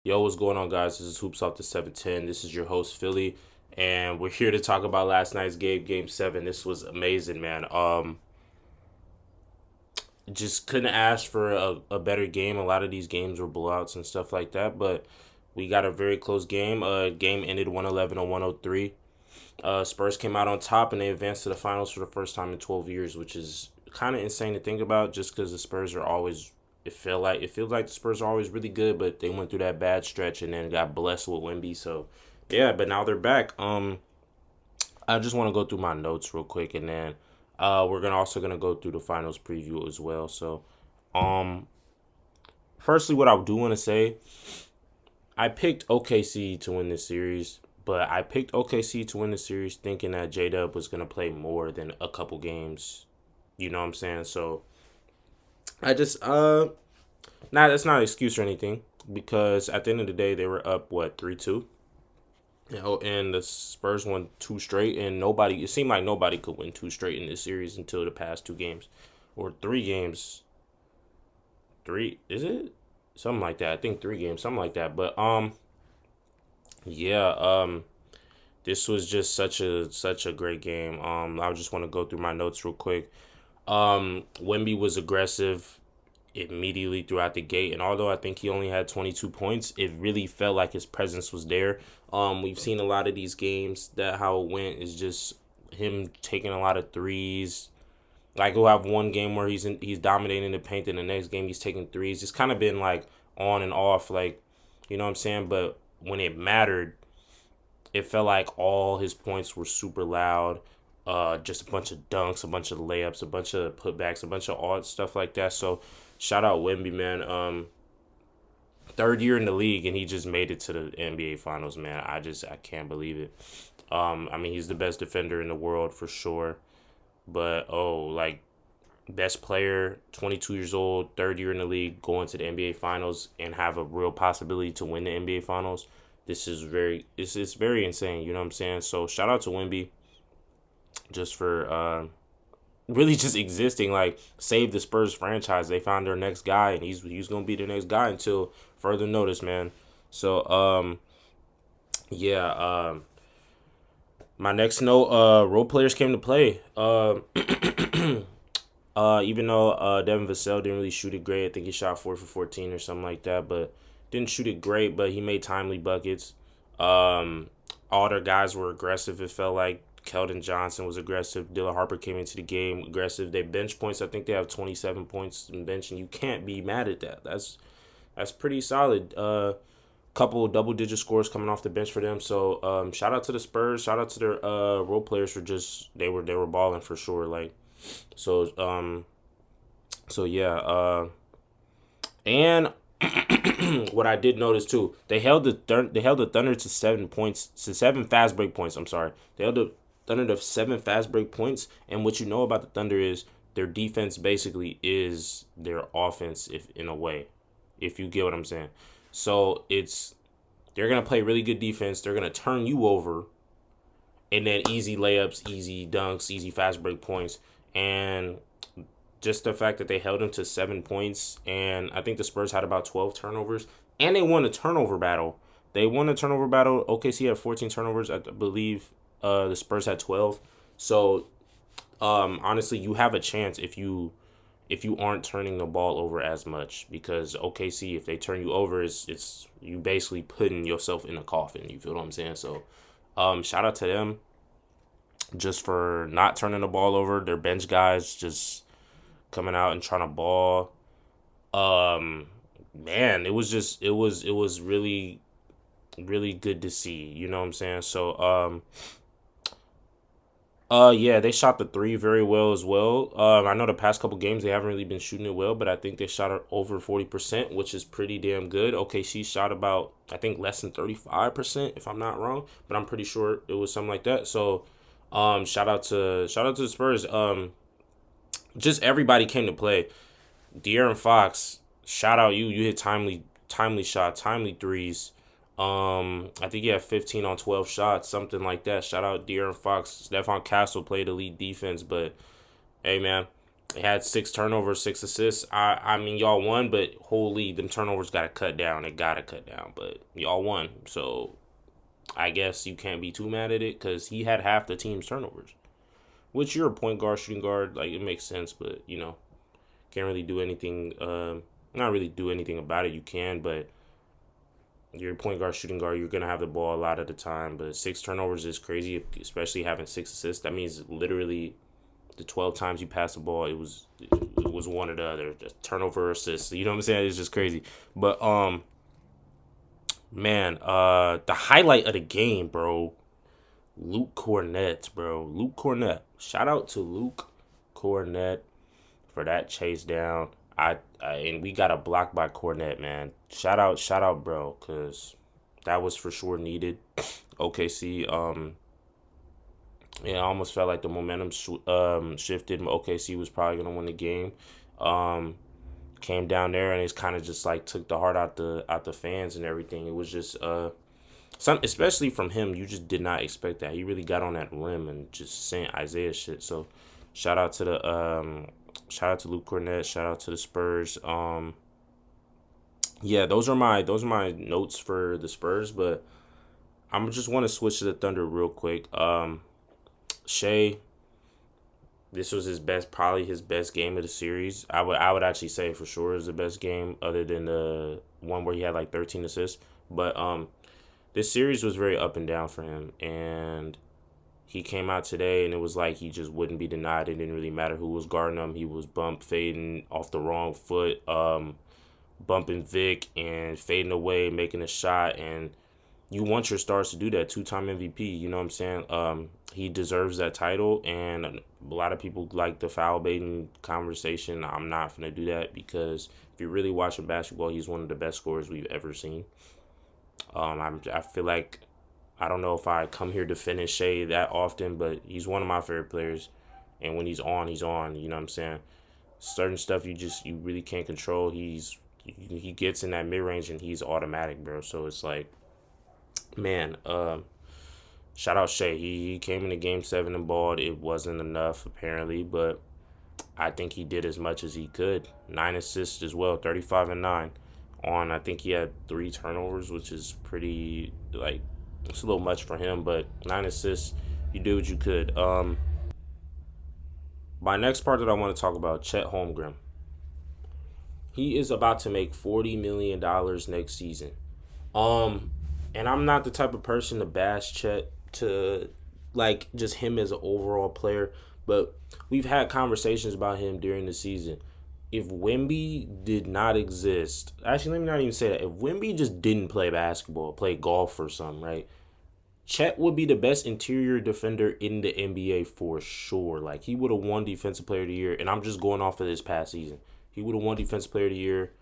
Yo, what's going on, guys? This is Hoops Off the 710. This is your host, Philly, and we're here to talk about last night's game, Game 7. This was amazing, man. Just couldn't ask for a better game. A lot of these games were blowouts and stuff like that, but we got a very close game. Game ended 111 to 103. Spurs came out on top, and they advanced to the finals for the first time in 12 years, which is kind of insane to think about just because the Spurs are always it feels like the Spurs are always really good, but they went through that bad stretch and then got blessed with Wemby. So yeah, but now they're back. I just want to go through my notes real quick, and then we're gonna go through the finals preview as well. So, um, firstly, what I do want to say, I picked OKC to win this series, but I picked OKC to win the series thinking that J Dub was gonna play more than a couple games. You know what I'm saying? So I just nah, that's not an excuse or anything because at the end of the day they were up what 3-2. You know, and the Spurs won two straight, and nobody. It seemed like nobody could win two straight in this series until the past two games, or three games. Three is it? Something like that. I think three games, something like that. But yeah. This was just such a great game. I just want to go through my notes real quick. Wemby was aggressive immediately throughout the gate, and although I think he only had 22 points, it really felt like his presence was there. We've seen a lot of these games that how it went is just him taking a lot of threes. Like he'll have one game where he's dominating the paint, and the next game he's taking threes. It's kind of been like on and off, like you know what I'm saying. But when it mattered, it felt like all his points were super loud. Just a bunch of dunks, a bunch of layups, a bunch of putbacks, a bunch of odd stuff like that. So shout out Wemby, man. Third year in the league and he just made it to the NBA Finals, man. I can't believe it. I mean he's the best defender in the world for sure. But like best player, 22 years old, third year in the league, going to the NBA Finals and have a real possibility to win the NBA Finals. This is it's very insane, you know what I'm saying? So shout out to Wemby just for really just existing, like save the Spurs franchise. They found their next guy and he's gonna be the next guy until further notice, man. So yeah, my next note, role players came to play. Even though Devin Vassell didn't really shoot it great, I think he shot 4 for 14 or something like that, but didn't shoot it great, but he made timely buckets. All their guys were aggressive. It felt like Keldon Johnson was aggressive. Dylan Harper came into the game aggressive. They bench points. I think they have 27 points in bench, and you can't be mad at that. That's pretty solid. Couple double digit scores coming off the bench for them. So shout out to the Spurs. Shout out to their role players for just they were balling for sure. Like so so yeah. And what I did notice too, they held the Thunder to 7 points, to 7 fast break points. I'm sorry, they held the Thunder to 7 fast break points. And what you know about the Thunder is their defense basically is their offense, if in a way, if you get what I'm saying. So they're gonna play really good defense. They're gonna turn you over, and then easy layups, easy dunks, easy fast break points, and just the fact that they held them to 7 points, and I think the Spurs had about 12 turnovers, and they won a turnover battle. They won a turnover battle. OKC had 14 turnovers. I believe the Spurs had 12. So honestly, you have a chance if you aren't turning the ball over as much because OKC, if they turn you over, it's you basically putting yourself in a coffin. You feel what I'm saying? So shout out to them just for not turning the ball over. Their bench guys just coming out and trying to ball. Man, it was really really good to see. You know what I'm saying? So yeah, they shot the three very well as well. I know the past couple games they haven't really been shooting it well, but I think they shot it over 40%, which is pretty damn good. OKC shot about I think less than 35%, if I'm not wrong, but I'm pretty sure it was something like that. So, shout out to the Spurs. Just everybody came to play. De'Aaron Fox, shout out you. You hit timely shot, timely threes. I think he had 15 on 12 shots, something like that. Shout out De'Aaron Fox. Stephon Castle played elite defense, but hey man, They had 6 turnovers, 6 assists. I mean, y'all won, but holy, them turnovers got to cut down. They got to cut down, but y'all won. So I guess you can't be too mad at it because he had half the team's turnovers. Which you're a point guard, shooting guard, like it makes sense, but can't really do anything. Not really do anything about it. You can, but you're a point guard, shooting guard. You're gonna have the ball a lot of the time. But 6 turnovers is crazy, especially having 6 assists. That means literally the 12 times you pass the ball, it was one or the other, just turnover, assist. You know what I'm saying? It's just crazy. But man, the highlight of the game, bro. Luke Cornett, bro. Luke Cornett. Shout out to Luke Cornett for that chase down. And we got a block by Cornett, man. Shout out, bro, cause that was for sure needed. OKC, yeah, I almost felt like the momentum shifted. OKC was probably gonna win the game. Came down there and it's kind of just like took the heart out the fans and everything. It was just some, especially from him, you just did not expect that. He really got on that limb and just sent Isaiah shit. So shout out to Luke Cornett. Shout out to the Spurs. Yeah, those are my notes for the Spurs. But I'm just want to switch to the Thunder real quick. Shea, this was probably his best game of the series. I would actually say for sure is the best game, other than the one where he had like 13 assists. But this series was very up and down for him, and he came out today and it was like he just wouldn't be denied. It didn't really matter who was guarding him. He was fading off the wrong foot, bumping Vic and fading away, making a shot. And you want your stars to do that. 2-time MVP, you know what I'm saying? He deserves that title, and a lot of people like the foul baiting conversation. I'm not going to do that because if you're really watching basketball, he's one of the best scorers we've ever seen. I feel like, I don't know if I come here defending Shea that often, but he's one of my favorite players. And when he's on, he's on. You know what I'm saying? Certain stuff you really can't control. He gets in that mid range and he's automatic, bro. So it's like, man, shout out Shea. He came into Game 7 and balled. It wasn't enough apparently, but I think he did as much as he could. 9 assists as well, 35 and 9. I think he had 3 turnovers, which is pretty, like, it's a little much for him, but 9 assists, you did what you could. My next part that I want to talk about, Chet Holmgren. He is about to make $40 million next season. And I'm not the type of person to bash Chet, to like just him as an overall player, but we've had conversations about him during the season. If Wemby did not exist, actually, let me not even say that. If Wemby just didn't play basketball, play golf or something, right? Chet would be the best interior defender in the NBA for sure. Like, he would have won Defensive Player of the Year, and I'm just going off of this past season. He would have won Defensive Player of the Year.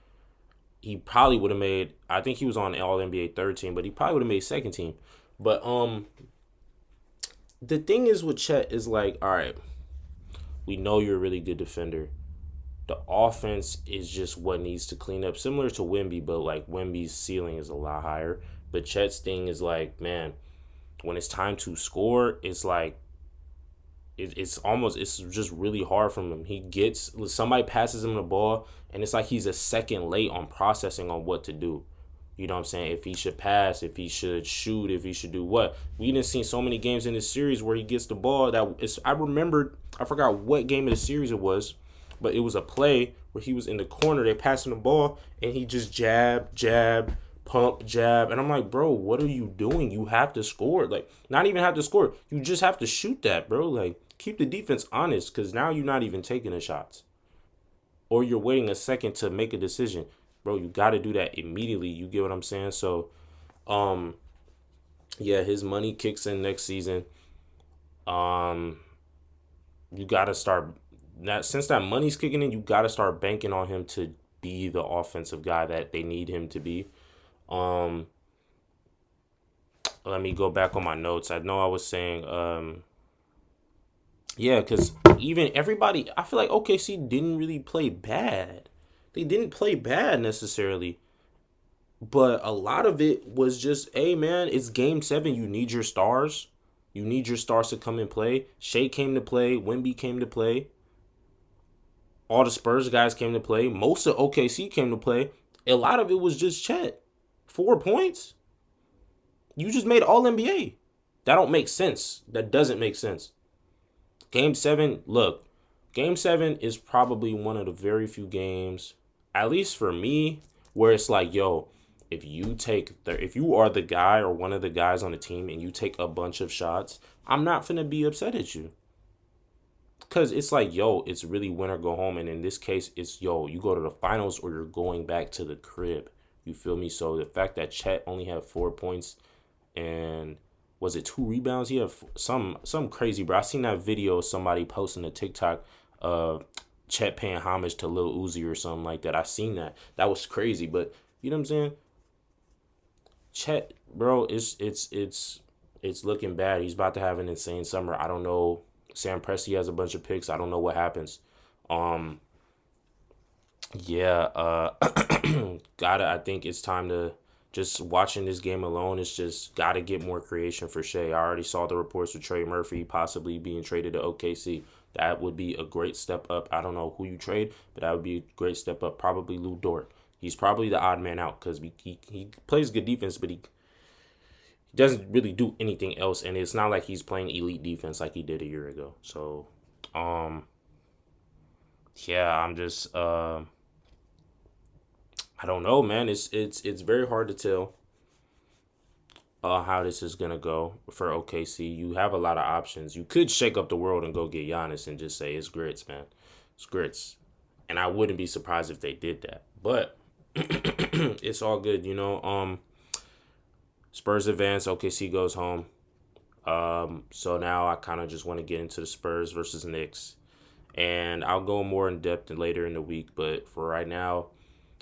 He probably would have made, I think he was on All-NBA third team, but he probably would have made second team. But the thing is with Chet is like, all right, we know you're a really good defender. The offense is just what needs to clean up. Similar to Wemby, but like Wemby's ceiling is a lot higher. But Chet's thing is like, man, when it's time to score, it's like, it's just really hard from him. Somebody passes him the ball, and it's like he's a second late on processing on what to do. You know what I'm saying? If he should pass, if he should shoot, if he should do what. We didn't see so many games in this series where he gets the ball. I forgot what game of the series it was, but it was a play where he was in the corner. They passed him the ball, and he just jab, pump, jab. And I'm like, bro, what are you doing? You have to score. Like, not even have to score. You just have to shoot that, bro. Like, keep the defense honest, because now you're not even taking the shots. Or you're waiting a second to make a decision. Bro, you got to do that immediately. You get what I'm saying? So, yeah, his money kicks in next season. You got to start, since that money's kicking in, you got to start banking on him to be the offensive guy that they need him to be. Let me go back on my notes. I know I was saying, yeah, because even everybody, I feel like OKC didn't really play bad. They didn't play bad necessarily. But a lot of it was just, hey, man, it's Game 7. You need your stars. You need your stars to come and play. Shea came to play. Wemby came to play. All the Spurs guys came to play. Most of OKC came to play. A lot of it was just Chet. 4 points? You just made All NBA. That don't make sense. That doesn't make sense. Game 7, look, Game 7 is probably one of the very few games, at least for me, where it's like, yo, if you are the guy or one of the guys on the team and you take a bunch of shots, I'm not finna be upset at you. Cause it's like, yo, it's really win or go home. And in this case, it's, yo, you go to the finals or you're going back to the crib. You feel me? So the fact that Chet only had 4 points and was it 2 rebounds? He had some crazy, bro. I seen that video of somebody posting a TikTok of Chet paying homage to Lil Uzi or something like that. I seen that. That was crazy. But you know what I'm saying? Chet, bro, it's looking bad. He's about to have an insane summer. I don't know. Sam Presti has a bunch of picks. I don't know what happens. Um, yeah, I think it's time to just watching this game alone. It's just gotta get more creation for Shea. I already saw the reports with Trey Murphy possibly being traded to OKC. That would be a great step up. I don't know who you trade, but that would be a great step up. Probably Lou Dort. He's probably the odd man out because he plays good defense, but he doesn't really do anything else, and it's not like he's playing elite defense like he did a year ago. So, yeah, I'm just I don't know, man. It's very hard to tell how this is gonna go for OKC. You have a lot of options. You could shake up the world and go get Giannis and just say it's grits, man. It's grits, and I wouldn't be surprised if they did that. But it's all good, you know. Spurs advance, OKC goes home. So now I kind of just want to get into the Spurs versus Knicks. And I'll go more in depth later in the week. But for right now,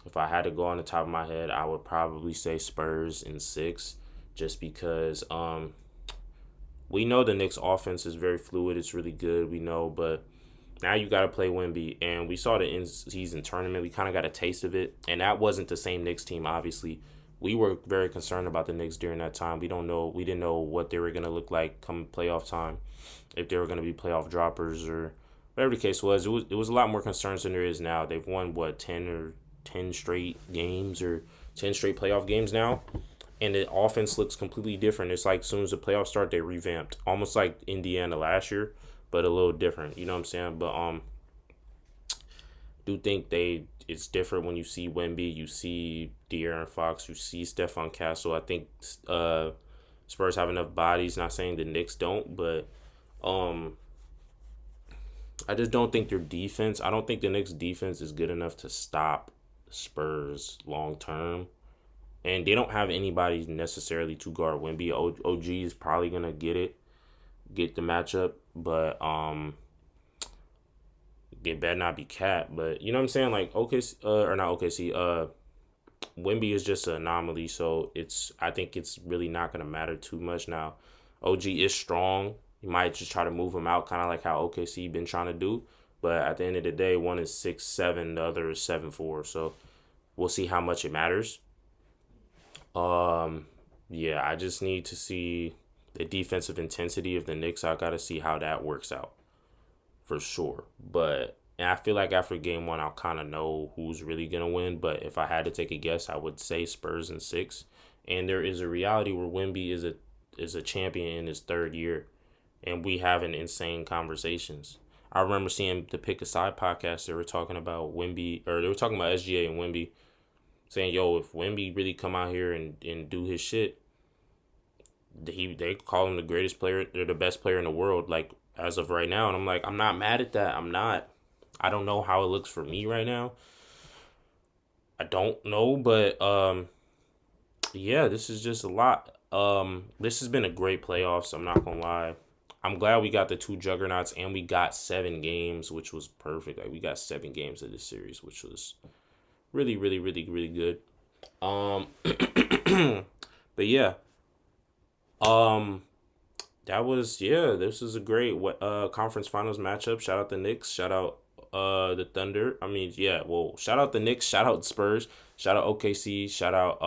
if I had to go on the top of my head, I would probably say Spurs in 6. Just because we know the Knicks offense is very fluid. It's really good. We know. But now you got to play Wemby. And we saw the in-season tournament. We kind of got a taste of it. And that wasn't the same Knicks team, obviously. We were very concerned about the Knicks during that time. We didn't know what they were gonna look like come playoff time, if they were gonna be playoff droppers or whatever the case was. It was a lot more concerns than there is now. They've won 10 straight games or 10 straight playoff games now, and the offense looks completely different. It's like as soon as the playoffs start, they revamped, almost like Indiana last year, but a little different. You know what I'm saying? But do think it's different when you see Wemby, you see De'Aaron Fox, you see Stephon Castle. I think Spurs have enough bodies. Not saying the Knicks don't, but I just don't think their defense. I don't think the Knicks defense is good enough to stop Spurs long term, and they don't have anybody necessarily to guard Wemby. OG is probably gonna get the matchup, but it better not be Cat, but you know what I'm saying? Like OKC, or not OKC, Wemby is just an anomaly, so I think it's really not gonna matter too much now. OG is strong. You might just try to move him out, kind of like how OKC been trying to do. But at the end of the day, one is 6'7", the other is 7'4". So we'll see how much it matters. Yeah, I just need to see the defensive intensity of the Knicks. I gotta see how that works out. For sure. But and I feel like after game 1, I'll kind of know who's really going to win. But if I had to take a guess, I would say Spurs in 6. And there is a reality where Wemby is a champion in his 3rd year. And we having insane conversations. I remember seeing the Pick a Side podcast. They were talking about Wemby, or they were talking about SGA and Wemby. Saying, yo, if Wemby really come out here and do his shit, they call him the greatest player. They're the best player in the world. Like, as of right now, and I'm like, I'm not mad at that. I don't know how it looks for me right now. I don't know, but yeah, this is just a lot. This has been a great playoffs. I'm not gonna lie. I'm glad we got the 2 juggernauts and we got 7 games, which was perfect. Like we got 7 games of this series, which was really, really, really, really good. But yeah, this is a great conference finals matchup. Shout out the Knicks. Shout out the Thunder. I mean, yeah, well, shout out the Knicks. Shout out Spurs. Shout out OKC. Shout out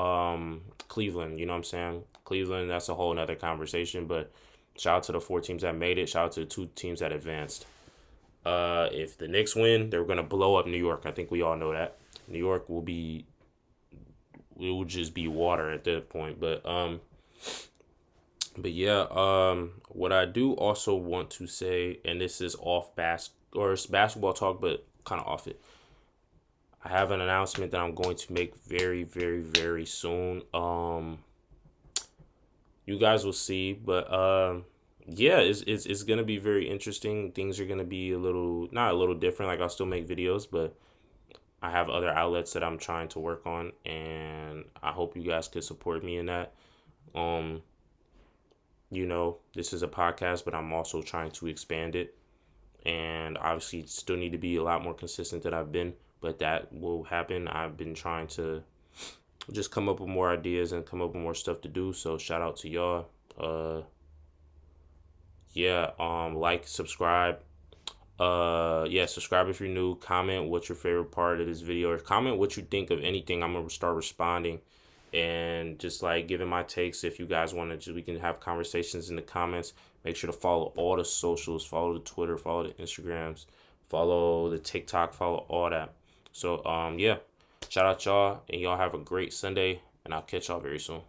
Cleveland. You know what I'm saying? Cleveland, that's a whole nother conversation. But shout out to the 4 teams that made it. Shout out to the 2 teams that advanced. If the Knicks win, they're gonna blow up New York. I think we all know that. New York will be, it will just be water at that point. But yeah, what I do also want to say, and this is off or it's basketball talk, but kind of off it. I have an announcement that I'm going to make very, very, very soon. You guys will see, but yeah, it's gonna be very interesting. Things are gonna be a little, not a little different. Like I'll still make videos, but I have other outlets that I'm trying to work on, and I hope you guys could support me in that. Um, this is a podcast, but I'm also trying to expand it, and obviously still need to be a lot more consistent than I've been, but that will happen. I've been trying to just come up with more ideas and come up with more stuff to do. So shout out to y'all. Yeah, like, subscribe. Yeah, subscribe if you're new. Comment what's your favorite part of this video, or comment what you think of anything. I'm gonna start responding and just like giving my takes. If you guys want to, we can have conversations in the comments. Make sure to follow all the socials, follow the Twitter, follow the Instagrams, follow the TikTok, follow all that. So yeah, shout out y'all, and y'all have a great Sunday, and I'll catch y'all very soon.